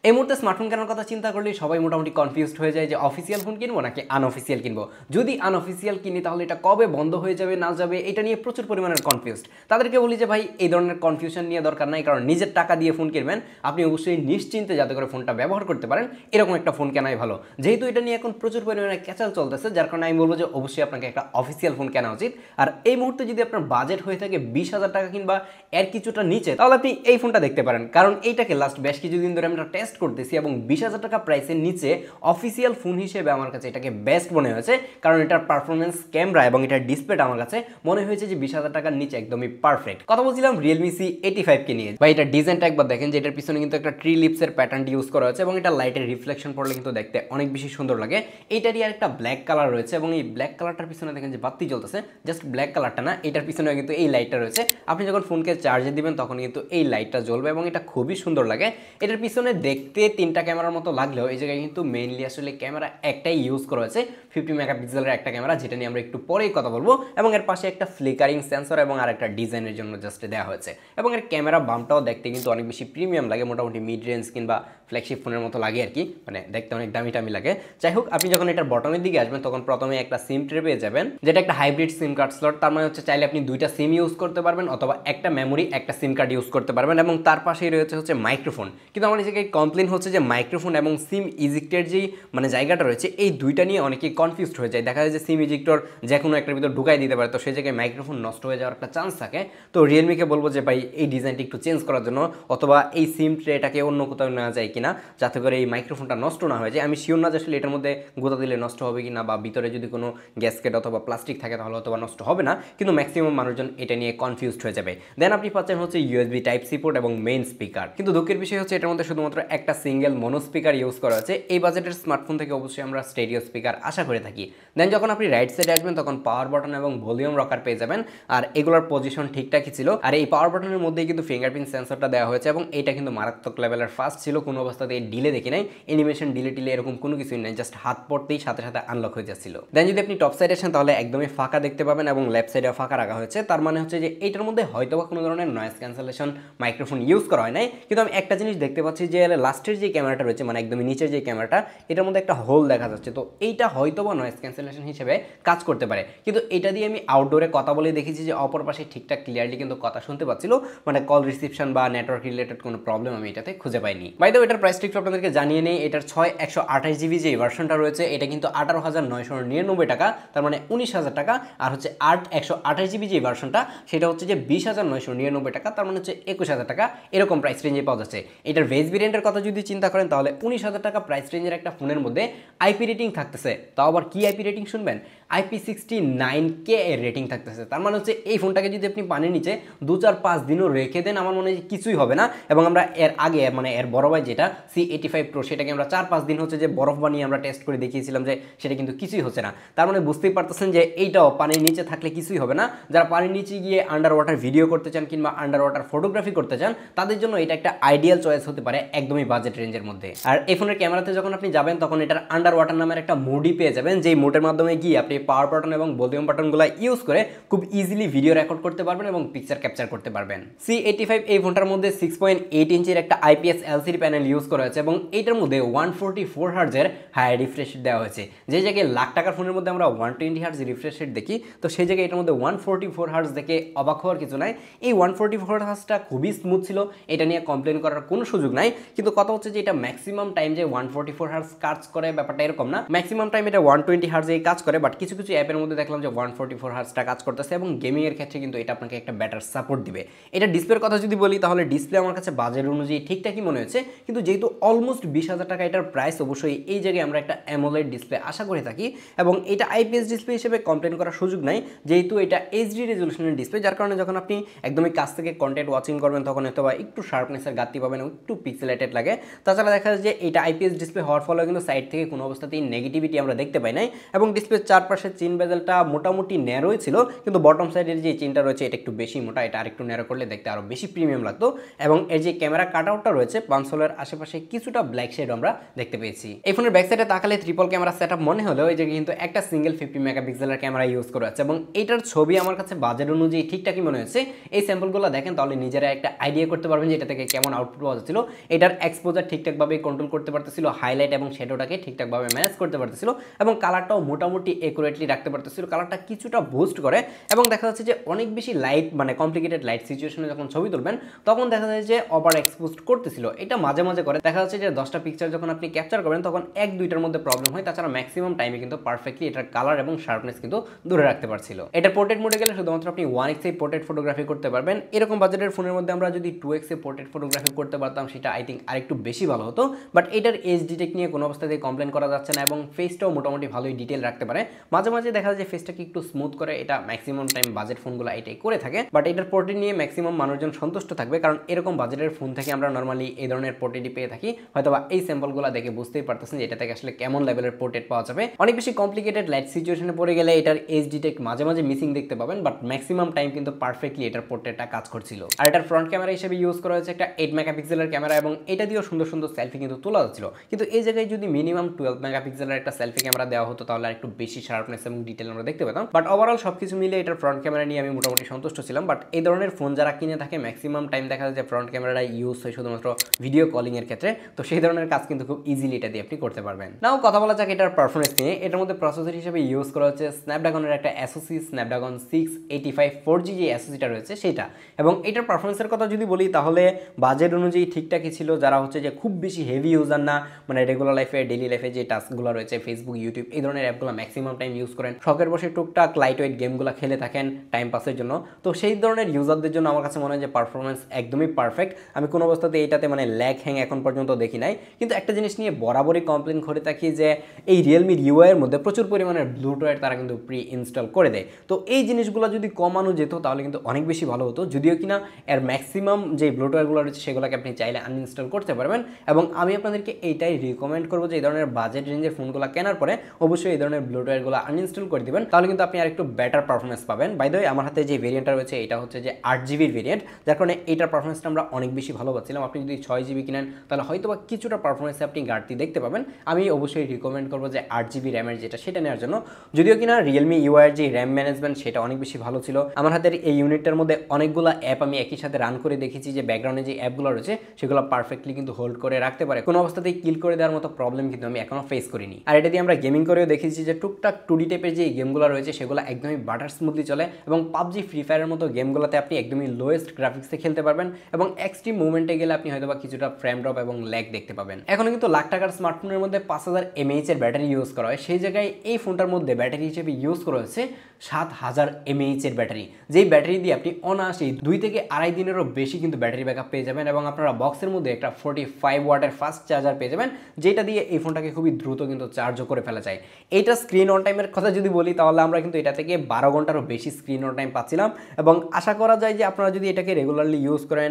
এই মুহূর্তে স্মার্টফোন কেনার কথা চিন্তা করলে সবাই মোটামুটি কনফিউজড হয়ে যায় যে অফিসিয়াল ফোন কিনবো নাকি আনঅফিসিয়াল কিনবো। যদি আনঅফিসিয়াল কিনি তাহলে এটা কবে বন্ধ হয়ে যাবে না যাবে এটা নিয়ে প্রচুর পরিমাণের কনফিউজড। তাদেরকে বলি যে ভাই এই ধরনের কনফিউশন নিয়ে দরকার নাই, কারণ নিজের টাকা দিয়ে ফোন কিনবেন আপনি অবশ্যই নিশ্চিন্তে যাতে করে ফোনটা ব্যবহার করতে পারেন এরকম একটা ফোন কেনাই ভালো। যেহেতু এটা নিয়ে এখন প্রচুর পরিমাণে ক্যাচাল চলতেছে, যার কারণে আমি বলবো যে অবশ্যই আপনাকে একটা অফিসিয়াল ফোন কেনা উচিত। আর এই মুহূর্তে যদি আপনার বাজেট হয়ে থাকে 20,000 টাকা কিংবা এর কিছুটা নিচে, তাহলে আপনি এই ফোনটা দেখতে পারেন, কারণ এইটাকে লাস্ট বেশ কিছুদিন ধরে আমরা টেস্ট করতেছি এবং 20,000 টাকা প্রাইসের নিচে অফিসিয়াল ফোন হিসেবে আমার কাছে এটাকে বেস্ট মনে হয়েছে। কারণ এটার পারফরমেন্স, ক্যামেরা এবং এটার ডিসপ্লেটা আমার কাছে মনে হয়েছে যে 20,000 টাকার নিচে একদমই পারফেক্ট। কথা বলছিলাম Realme C85 কে নিয়ে। ভাই এটা ডিজাইনটা একবার দেখেন যে এটার পিছনে কিন্তু একটা ট্রি লিপসের প্যাটার্নটি ইউজ করা হয়েছে এবং এটা লাইটের রিফ্লেকশন পড়লে কিন্তু দেখতে অনেক বেশি সুন্দর লাগে। এইটারই আর একটা ব্ল্যাক কালার রয়েছে এবং এই ব্ল্যাক কালারটার পিছনে দেখেন যে বাতি জ্বলতেছে, জাস্ট ব্ল্যাক কালারটা না, এটার পিছনে কিন্তু এই লাইটটা রয়েছে। আপনি যখন ফোনকে চার্জে দিবেন তখন কিন্তু এই লাইটটা জ্বলবে এবং এটা খুবই সুন্দর লাগে। এটার পিছনে দেখতে তিনটা ক্যামেরার মতো লাগলেও এই জায়গায় কিন্তু মেইনলি আসলে ক্যামেরা একটাই ইউজ করা হয়েছে, 50 মেগাপিক্সেলের একটা ক্যামেরা, যেটা নিয়ে আমরা একটু পরেই কথা বলবো। এবং এর পাশে একটা ফ্লিকারিং সেন্সর এবং আর একটা ডিজাইনের জন্য জাস্ট দেওয়া হয়েছে। এবং এর ক্যামেরা বামটাও দেখতে কিন্তু অনেক বেশি প্রিমিয়াম লাগে, মোটামুটি মিড রেঞ্জ কিংবা ফ্ল্যাগশিপ ফোনের মতো লাগে আর কি, মানে দেখতে অনেক দামি টামি লাগে। যাই হোক, আপনি যখন এটার বটমের দিকে আসবেন তখন প্রথমে একটা সিম ট্রে পেয়ে যাবেন, যেটা একটা হাইব্রিড সিম কার্ড স্লট। তার মানে হচ্ছে চাইলে আপনি দুইটা সিম ইউজ করতে পারবেন অথবা একটা মেমোরি একটা সিম কার্ড ইউজ করতে পারবেন। এবং তার পাশেই রয়েছে হচ্ছে মাইক্রোফোন। কিন্তু আমার এই জায়গায় কমপ্লেন হচ্ছে যে মাইক্রোফোন এবং সিম ইজেক্টের যেই মানে জায়গাটা রয়েছে এই দুইটা নিয়ে অনেকেই কনফিউজড হয়ে যায়। দেখা যায় যে সিম ইজেক্টর যে কোনো একটার ভিতর ঢুকাই দিতে পারে, তো সেই জায়গায় মাইক্রোফোন নষ্ট হয়ে যাওয়ার একটা চান্স থাকে। তো রিয়েলমিকে বলবো যে ভাই এই ডিজাইনটি একটু চেঞ্জ করার জন্য, অথবা এই সিম ট্রেটাকে অন্য কোথাও নেওয়া যায় কিনা যাতে করে এই মাইক্রোফোনটা নষ্ট না হয়ে যায়। আমি শিওর না যে আসলে এটার মধ্যে গোতা দিলে নষ্ট হবে কিনা, বা ভিতরে যদি কোনো গ্যাসকেট অথবা প্লাস্টিক থাকে তাহলে অথবা নষ্ট হবে না, কিন্তু ম্যাক্সিমাম মানুষজন এটা নিয়ে কনফিউজড হয়ে যাবে। দেন আপনি পাচ্ছেন হচ্ছে ইউএসবি টাইপ সি পোর্ট এবং মেইন স্পিকার। কিন্তু দুঃখের বিষয় হচ্ছে এটার মধ্যে শুধুমাত্র একটা সিঙ্গেল মনো স্পিকার ইউজ করা আছে। এই বাজেটের স্মার্টফোন থেকে অবশ্যই আমরা স্টেরিও স্পিকার আশা করে থাকি। দেন যখন আপনি রাইট সাইডে আসবেন তখন পাওয়ার বাটন এবং ভলিউম রকার পেয়ে যাবেন, আর এগুলোর পজিশন ঠিকঠাকই ছিল। আর এই পাওয়ার বাটনের মধ্যেই কিন্তু ফিঙ্গারপ্রিন্ট সেন্সরটা দেওয়া হয়েছে এবং এটা কিন্তু মারাত্মক লেভেলের ফাস্ট ছিল, কোনো অবস্থাতে ডিলে দেখি নাই, অ্যানিমেশন ডিলে টিলে এরকম কোনো কিছুই নাই, জাস্ট হাত পড়তেই সাথে সাথে আনলক হয়ে যাচ্ছিল। দেন যদি আপনি টপ সাইডে আসেন তাহলে একদমই ফাঁকা দেখতে পাবেন এবং লেফট সাইডে ফাঁকা রাখা হয়েছে। তার মানে হচ্ছে যে এইটার মধ্যে হয়তোবা কোনো ধরনের নয়েজ ক্যান্সেলেশন মাইক্রোফোন ইউজ করা হয় নাই। কিন্তু আমি একটা জিনিস দেখতে পাচ্ছি যে লাস্টের যে ক্যামেরাটা রয়েছে, মানে একদমই নিচের যে ক্যামেরাটা, এটার মধ্যে একটা হোল দেখা যাচ্ছে। তো এইটা হয়তোবা নয়েজ ক্যান্সেলেশন হিসেবে কাজ করতে পারে। কিন্তু এটা দিয়ে আমি আউটডোরে কথা বলে দেখেছি যে অপর পাশে ঠিকঠাক ক্লিয়ারলি কিন্তু কথা শুনতে পাচ্ছিল, মানে কল রিসিপশন বা নেটওয়ার্ক রিলেটেড কোনো প্রবলেম আমি এটাতে খুঁজে পাইনি। বাই দ্য ওয়ে, এটার প্রাইস একটু আপনাদেরকে জানিয়ে নেই। এটার 6/128GB যে ভার্সনটা রয়েছে এটা কিন্তু 18,999 টাকা, তার মানে 19,000 টাকা। আর হচ্ছে 8/128GB যে ভার্সনটা সেটা হচ্ছে যে 20,999 টাকা, তার মানে হচ্ছে 21,000 টাকা। এরকম প্রাইস রেঞ্জে পাওয়া যাচ্ছে। এটার বেস ভেরিয়েন্টের কথা যদি চিন্তা করেন তাহলে 19,000 টাকা প্রাইস রেঞ্জের একটা ফোনের মধ্যে আইপি রেটিং থাকতেছে। তাও আবার কি আইপি রেটিং শুনবেন, IP69K এর রেটিং থাকতেছে। তার মানে হচ্ছে এই ফোনটাকে যদি আপনি পানির নিচে 2-4-5 দিনও রেখে দেন আমার মনে হয় কিছুই হবে না। এবং আমরা এর আগে মানে এর বড় ভাই যেটা C85 Pro সেটাকে আমরা 4-5 দিন হচ্ছে যে বরফ বানিয়ে আমরা টেস্ট করে দেখিয়েছিলাম যে সেটা কিন্তু কিছুই হচ্ছে না। তার মানে বুঝতেই পারতেছেন যে এইটাও পানির নিচে থাকলে কিছুই হবে না। যারা পানির নিচে গিয়ে আন্ডার ওয়াটার ভিডিও করতে চান কিংবা আন্ডার ওয়াটার ফটোগ্রাফি করতে চান তাদের জন্য এটা একটা আইডিয়াল চয়েস হতে পারে একদমই বাজেট রেঞ্জের মধ্যে। আর এই ফোনের ক্যামেরাতে যখন আপনি যাবেন তখন এটার আন্ডার ওয়াটার নামের একটা মোডই পেয়ে যাবেন, যেই মোডের মাধ্যমে গিয়ে আপনি পাওয়ার বাটন এবং ভলিউম বাটনগুলো ইউজ করে খুব ইজিলি ভিডিও রেকর্ড করতে পারবেন এবং পিকচার ক্যাপচার করতে পারবেন। C85 এই ফোনটার মধ্যে 6.8 ইঞ্চির একটা IPS LCD প্যানেল ইউজ করা হয়েছে এবং এইটার মধ্যে 144 হার্জের হাই রিফ্রেশ রেট দেওয়া হয়েছে। যে জায়গায় লাখ টাকার ফোনের মধ্যে আমরা 120 হার্জ রিফ্রেশ রেট দেখি, তো সেই জায়গায় এটার মধ্যে 144 হার্জ দেখে অবাক হওয়ার কিছু নাই। এই 144 হার্জটা খুবই স্মুথ ছিল, এটা নিয়ে কমপ্লেন করার কোনো সুযোগ নাই। কিন্তু কথা হচ্ছে যে এটা ম্যাক্সিমাম টাইম যে 144 হার্জ কাজ করে ব্যাপারটা এরকম না, ম্যাক্সিমাম টাইম এটা 120 হার্জেই কাজ করে। বাট কিছু কিছু অ্যাপের মধ্যে দেখলাম যে 144 হার্জটা কাজ করতেছে এবং গেমিং এর ক্ষেত্রে কিন্তু এটা আপনাকে একটা বেটার সাপোর্ট দিবে। এটা ডিসপ্লের কথা যদি বলি তাহলে ডিসপ্লে আমার কাছে বাজেট অনুযায়ী ঠিকঠাকই মনে হয়েছে, কিন্তু যেহেতু অলমোস্ট 20,000 টাকা এটার প্রাইস, অবশ্যই এই জায়গায় আমরা একটা অ্যামোলেড ডিসপ্লে আশা করে থাকি। এবং এটা IPS ডিসপ্লে হিসেবে কমপ্লেন করার সুযোগ নাই, যেহেতু এটা HD রেজলিউশনের ডিসপ্লে, যার কারণে যখন আপনি একদমই কাছ থেকে কন্টেন্ট ওয়াচিং করবেন তখন হয়তো বা একটু শার্পনেসের ঘাটতি পাবেন, একটু পিক্সেলেটেড লাগে। তাছাড়া দেখা যায় যে এটা IPS ডিসপ্লে হওয়ার ফলে কিন্তু সাইড থেকে কোনো অবস্থাতেই নেগেটিভিটি আমরা দেখতে পাই নাই। এবং ডিসপ্লের চারপাশে পাশের চেইন বেজেলটা মোটামুটি ন্যারোই ছিল, কিন্তু বটম সাইডের যে চেইনটা রয়েছে এটা একটু বেশি মোটা, এটা আরেকটু ন্যারো করলে দেখতে আরও বেশি প্রিমিয়াম লাগতো। এবং এর যে ক্যামেরা কাট আউটটা রয়েছে কনসোলের আশেপাশে কিছুটা ব্ল্যাক শেড আমরা দেখতে পেয়েছি। এই ফোনের ব্যাক সাইডে তাকালে ট্রিপল ক্যামেরা সেটআপ মনে হলেও এই যে কিন্তু একটা সিঙ্গেল 50 মেগাপিক্সেলের ক্যামেরা ইউজ করা আছে, এবং এইটার ছবি আমার কাছে বাজেট অনুযায়ী ঠিকঠাকই মনে হয়েছে। এই স্যাম্পলগুলো দেখেন তাহলে নিজেরা একটা আইডিয়া করতে পারবেন যে এটা থেকে কেমন আউটপুট পাওয়া যাচ্ছিল। এটার এক্সপোজার ঠিকঠাকভাবে কন্ট্রোল করতে পারতেছিল, হাইলাইট এবং শ্যাডোটাকে ঠিকঠাকভাবে ম্যানেজ করতে পারতেছিল, এবং কালারটাও মোটামুটি একুরেটলি রাখতে পারতেছিল। কালারটা কিছুটা বুস্ট করে, এবং দেখা যাচ্ছে যে অনেক বেশি লাইট মানে কমপ্লিকেটেড লাইট সিচুয়েশনে যখন ছবি তুলবেন তখন দেখা যায় যে ওভার এক্সপোজড করতেছিল। এটা মাঝে মাঝে করে, দেখা যাচ্ছে যে 10টা পিকচার যখন আপনি ক্যাপচার করেন তখন 1-2টার মধ্যে প্রবলেম হয়, তাছাড়া ম্যাক্সিমাম টাইমে কিন্তু পারফেক্টলি এটার কালার এবং শার্পনেস কিন্তু দূরে রাখতে পারছিল। এটার পোর্ট্রেট মোডে গেলে শুধুমাত্র আপনি 1x এ পোর্ট্রেট ফটোগ্রাফি করতে পারবেন। এরকম বাজেটের ফোনের মধ্যে আমরা যদি 2x এ পোর্ট্রেট ফটোগ্রাফি করতে পারতাম সেটা আই থিঙ্ক আরেকটু বেশি ভালো হতো, বাট এটার এজ ডিটেক্ট নিয়ে কোনো অবস্থাতেই কমপ্লেন করা যাচ্ছে না, এবং ফেসটাও মোটামুটি ভালোই ডিটেল রাখতে পারে। মাঝে মাঝে দেখা যায় যে ফেসটাকে একটু স্মুথ করে, এটা ম্যাক্সিমাম টাইম বাজেট ফোনগুলো এটাই করে থাকে, বাট এটার পোর্ট্রেট নিয়ে ম্যাক্সিমাম মানুষজন সন্তুষ্ট থাকবে, কারণ এরকম বাজেটের ফোন থেকে আমরা নর্মালি এই ধরনের পোর্ট্রেটই পেয়ে থাকি। হয়তোবা এই স্যাম্পলগুলো দেখে বুঝতেই পারতেছেন যে এটা থেকে আসলে কেমন লেভেলের পোর্ট্রেট পাওয়া যাবে। অনেক বেশি কমপ্লিকেটেড লাইট সিচুয়েশনে পড়ে গেলে এটার এজ ডিটেক্ট মাঝে মাঝে মিসিং দেখতে পাবেন, বাট ম্যাক্সিমাম টাইম কিন্তু পারফেক্টলি এটার পোর্ট্রেটটা কাজ করছিল। আর এটার ফ্রন্ট ক্যামেরা হিসেবে ইউজ করা হয়েছে একটা 8 মেগাপিক্সেলের ক্যামেরা, এবং এটা দিয়েও সুন্দর সুন্দর সেলফি কিন্তু তোলা যাচ্ছিল। কিন্তু এই জায়গায় যদি মিনিমাম 12 মেগাপিক্সেলের একটা সেলফি ক্যামেরা দেওয়া হতো তাহলে একটু বেশি শার্পনেস এবং ডিটেল আমরা দেখতে পেতাম। বাট ওভারঅল সবকিছু মিলে এটার ফ্রন্ট ক্যামেরা নিয়ে আমি মোটামুটি সন্তুষ্ট ছিলাম। বাট এই ধরনের ফোন যারা কিনে থাকে ম্যাক্সিমাম টাইম দেখা যায় যে ফ্রন্ট ক্যামেরাটা ইউজ হয় শুধুমাত্র ভিডিও কলিং এর ক্ষেত্রে, তো সেই ধরনের কাজ কিন্তু খুব ইজিলি এটা দিয়ে আপনি করতে পারবেন। নাও কথা বলা যাক এটার পারফরমেন্স নিয়ে। এটার মধ্যে প্রসেসর হিসেবে ইউজ করা হচ্ছে স্ন্যাপড্রাগনের একটা এসওসি স্ন্যাপড্রাগন 685 4G যে এসওসিটা রয়েছে সেটা, এবং এটার পারফরমেন্সের কথা যদি বলি তাহলে বাজেট অনুযায়ী ঠিকঠাকই ছিল। যারা হচ্ছে যে খুব বেশি হেভি ইউজার না, মানে রেগুলার লাইফে ডেইলি লাইফে যে টাস্কগুলো রয়েছে ফেসবুক ইউটিউব এই ধরনের অ্যাপগুলো ম্যাক্সিমাম টাইম ইউজ করেন, শখের বসে টুকটাক লাইট ওয়েট গেমগুলো খেলে থাকেন টাইম পাসের জন্য, তো সেই ধরনের ইউজারদের জন্য আমার কাছে মনে হয় যে পারফরমেন্স একদমই পারফেক্ট। আমি কোনো অবস্থাতে এইটাতে মানে ল্যাগ হ্যাং এখন পর্যন্ত দেখি নাই। কিন্তু একটা জিনিস নিয়ে বরাবরই কমপ্লেন করে থাকি যে এই রিয়েলমির ইউআইয়ের মধ্যে প্রচুর পরিমাণের ব্লুটুথ তারা কিন্তু প্রি ইনস্টল করে দেয়, তো এই জিনিসগুলো যদি কমানো যেত তাহলে কিন্তু অনেক বেশি ভালো হতো। যদিও কিনা এর ম্যাক্সিমাম যে ব্লুটুথগুলো রয়েছে সেগুলোকে আপনি চাইলে আনইনস্টল করতে পারবেন, এবং আমি আপনাদেরকে এইটাই রিকমেন্ড করবো যে এই ধরনের বাজেট রেঞ্জের ফোনগুলো কেনার পরে অবশ্যই এই ধরনের ব্লুটুথগুলো আনইনস্টল করে দিবেন, তাহলে কিন্তু আপনি আরেকটু বেটার পারফরমেন্স পাবেন। বাই দ্য ওয়ে আমার হাতে যে ভেরিয়েন্টটা রয়েছে এটা হচ্ছে যে 8GB ভেরিয়েন্ট, যার কারণে এইটার পারফরমেন্সটা আমরা অনেক বেশি ভালো পাচ্ছিলাম। আপনি যদি 6GB কিনেন তাহলে হয়তো বা কিছুটা পারফরমেন্সে আপনি ঘাটতি দেখতে পাবেন। আমি অবশ্যই রিকমেন্ড করবো যে 8GB র্যামের যেটা সেটা নেওয়ার জন্য। যদিও কিনা রিয়েলমি ইউআইয়ের যে র্যাম ম্যানেজমেন্ট সেটা অনেক বেশি ভালো ছিল। আমার হাতের এই ইউনিটটার মধ্যে অনেকগুলো অ্যাপ আমি একই সাথে রান করে দেখেছি যে ব্যাকগ্রাউন্ডে যে অ্যাপগুলো রয়েছে সেগুলো পারফেক্টলি কিন্তু হোল্ড করে রাখতে পারে, কোনো অবস্থাতেই কিল করে দেওয়ার মতো প্রবলেম কিন্তু আমি এখনো ফেস করিনি। আর এটা দিয়ে আমরা গেমিং করেও দেখেছি যে টুকটাক 2D টাইপের যে গেমগুলো রয়েছে সেগুলো একদমই বাটার স্মুথলি চলে, এবং পাবজি ফ্রি ফায়ারের মতো গেমগুলোতে আপনি একদমই লোয়েস্ট গ্রাফিক্সে খেলতে পারবেন, এবং এক্সট্রিম মুভমেন্টে গেলে আপনি হয়তো বা কিছুটা ফ্রেম ড্রপ এবং ল্যাগ দেখতে পাবেন। এখন কিন্তু লাখ টাকার স্মার্টফোনের মধ্যে 5000 mAh এর ব্যাটারি ইউজ করা হয়, সেই জায়গায় এই ফোনটার মধ্যে ব্যাটারি হিসেবে ইউজ করা হচ্ছে 7000 mAh এর ব্যাটারি, যেই ব্যাটারি দিয়ে আপনি অনায়াসেই 2 থেকে আড়াই দিনেরও বেশি কিন্তু ব্যাটারি ব্যাকআপ পেয়ে যাবেন, এবং আপনারা বক্সের মধ্যে একটা 45 ওয়াটের ফাস্ট চার্জার পেয়ে যাবেন, যেটা দিয়ে এই ফোনটাকে খুবই দ্রুত কিন্তু চার্জও করে ফেলা যায়। এইটা স্ক্রিন অন টাইমের কথা যদি বলি তাহলে আমরা কিন্তু এটা থেকে 12 ঘন্টারও বেশি স্ক্রিন অন টাইম পাচ্ছিলাম, এবং আশা করা যায় যে আপনারা যদি এটাকে রেগুলারলি ইউজ করেন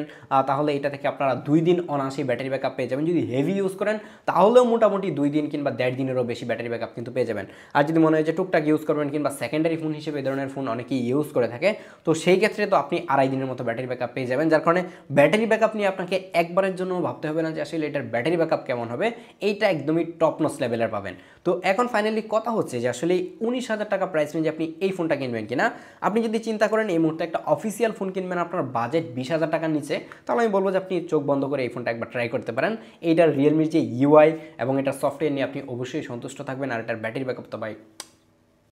তাহলে এটা থেকে আপনারা 2 দিন অনায়াসেই ব্যাটারি ব্যাকআপ পেয়ে যাবেন। যদি হেভি ইউজ করেন তাহলেও মোটামুটি 2 দিন কিংবা 1.5 দিনেরও বেশি ব্যাটারি ব্যাকআপ কিন্তু পেয়ে যাবেন। আর যদি মনে হয় যে টুকটাক ইউজ করবেন কিংবা সেকেন্ডারি ফোন হিসেবে এই ধরনের ফোন অনেকেই ইউজ করে থাকে, তো সেই ক্ষেত্রে তো আপনি আড়াই দিনের মতো ব্যাটারি ব্যাকআপ পেয়ে যাবেন, যার কারণে ব্যাটারি ব্যাকআপ নিয়ে আপনাকে একবারের জন্য ভাবতে হবে না যে আসলে এটার ব্যাটারি ব্যাকআপ কেমন হবে, এইটা একদমই টপ নচ লেভেলের পাবেন। তো এখন ফাইনালি কথা হচ্ছে যে আসলে 19,000 টাকা প্রাইস রেঞ্জে আপনি এই ফোনটা কিনবেন কিনা। আপনি যদি চিন্তা করেন এই মুহূর্তে একটা অফিসিয়াল ফোন কিনবেন আপনার বাজেট 20,000 টাকার নিচে, তাহলে আমি বলবো যে আপনি চোখ বন্ধ করে এই ফোনটা একবার ট্রাই করতে পারেন। এইটার রিয়েলমির যে ইউআই এবং এটার সফটওয়্যার নিয়ে আপনি অবশ্যই সন্তুষ্ট থাকবেন, আর এটার ব্যাটারি ব্যাকআপ তো ভাই